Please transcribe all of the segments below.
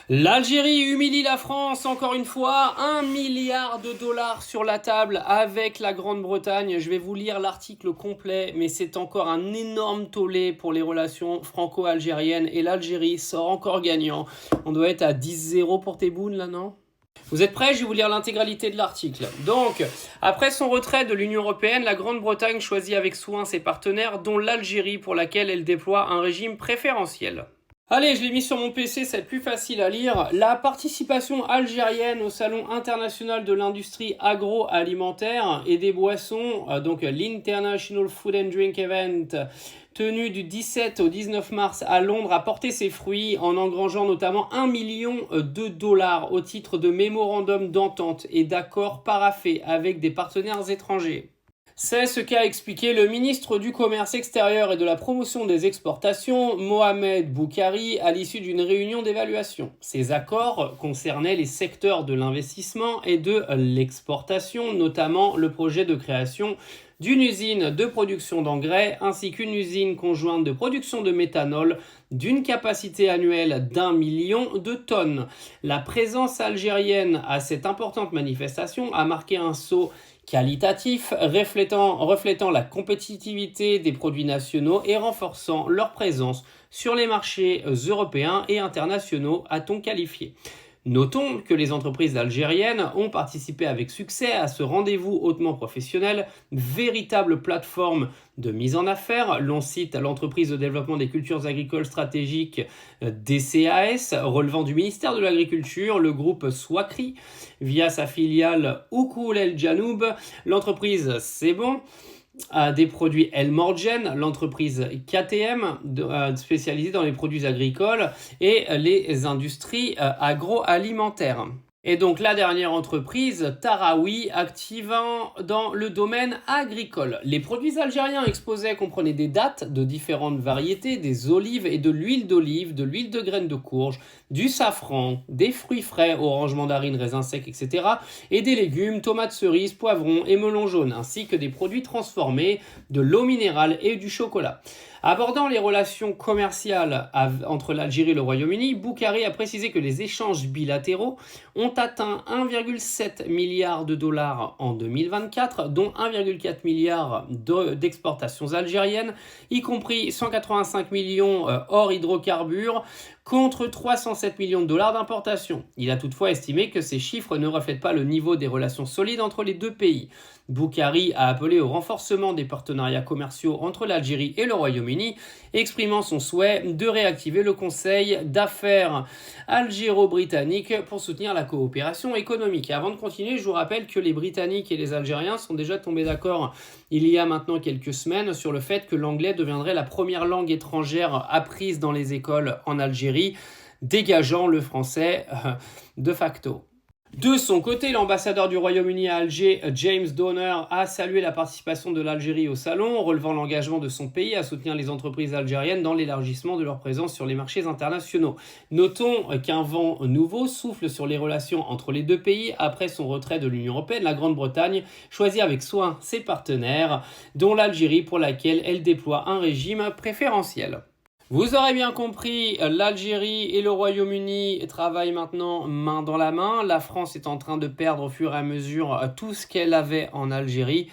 L'Algérie humilie la France encore une fois, 1 milliard de dollars sur la table avec la Grande-Bretagne. Je vais vous lire l'article complet, mais c'est encore un énorme tollé pour les relations franco-algériennes et l'Algérie sort encore gagnant. On doit être à 10-0 pour Tebboune là, non ? Vous êtes prêts? Je vais vous lire l'intégralité de l'article. Donc, après son retrait de l'Union européenne, la Grande-Bretagne choisit avec soin ses partenaires, dont l'Algérie pour laquelle elle déploie un régime préférentiel. Allez, je l'ai mis sur mon PC, c'est plus facile à lire. La participation algérienne au Salon international de l'industrie agroalimentaire et des boissons, donc l'International Food and Drink Event, tenu du 17 au 19 mars à Londres, a porté ses fruits en engrangeant notamment 1 million de dollars au titre de mémorandums d'entente et d'accords paraphés avec des partenaires étrangers. C'est ce qu'a expliqué le ministre du Commerce extérieur et de la promotion des exportations, Mohamed Boukari, à l'issue d'une réunion d'évaluation. Ces accords concernaient les secteurs de l'investissement et de l'exportation, notamment le projet de création d'une usine de production d'engrais ainsi qu'une usine conjointe de production de méthanol d'une capacité annuelle d'1 million de tonnes. La présence algérienne à cette importante manifestation a marqué un saut qualitatif, reflétant la compétitivité des produits nationaux et renforçant leur présence sur les marchés européens et internationaux, a-t-on qualifié. Notons que les entreprises algériennes ont participé avec succès à ce rendez-vous hautement professionnel, véritable plateforme de mise en affaires. L'on cite l'entreprise de développement des cultures agricoles stratégiques DCAS, relevant du ministère de l'Agriculture, le groupe Swakri, via sa filiale Oukoul El Janoub, l'entreprise C'est Bon, des produits El Morgen, l'entreprise KTM spécialisée dans les produits agricoles et les industries agroalimentaires. Et donc la dernière entreprise, Tarawi, activant dans le domaine agricole. Les produits algériens exposés comprenaient des dattes de différentes variétés, des olives et de l'huile d'olive, de l'huile de graines de courge, du safran, des fruits frais, oranges, mandarines, raisins secs, etc. et des légumes, tomates cerises, poivrons et melons jaunes, ainsi que des produits transformés, de l'eau minérale et du chocolat. Abordant les relations commerciales entre l'Algérie et le Royaume-Uni, Boukari a précisé que les échanges bilatéraux ont atteint 1,7 milliard de dollars en 2024, dont 1,4 milliard d'exportations algériennes, y compris 185 millions hors hydrocarbures, contre 307 millions de dollars d'importations. Il a toutefois estimé que ces chiffres ne reflètent pas le niveau des relations solides entre les deux pays. Boukari a appelé au renforcement des partenariats commerciaux entre l'Algérie et le Royaume-Uni, exprimant son souhait de réactiver le Conseil d'affaires algéro-britannique pour soutenir la coopération économique. Et avant de continuer, je vous rappelle que les Britanniques et les Algériens sont déjà tombés d'accord il y a maintenant quelques semaines sur le fait que l'anglais deviendrait la première langue étrangère apprise dans les écoles en Algérie, dégageant le français de facto. De son côté, l'ambassadeur du Royaume-Uni à Alger, James Donner, a salué la participation de l'Algérie au salon, relevant l'engagement de son pays à soutenir les entreprises algériennes dans l'élargissement de leur présence sur les marchés internationaux. Notons qu'un vent nouveau souffle sur les relations entre les deux pays après son retrait de l'Union européenne. La Grande-Bretagne choisit avec soin ses partenaires, dont l'Algérie pour laquelle elle déploie un régime préférentiel. Vous aurez bien compris, l'Algérie et le Royaume-Uni travaillent maintenant main dans la main. La France est en train de perdre au fur et à mesure tout ce qu'elle avait en Algérie.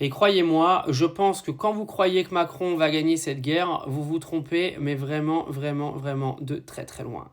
Et croyez-moi, je pense que quand vous croyez que Macron va gagner cette guerre, vous vous trompez, mais vraiment, vraiment, vraiment de très très loin.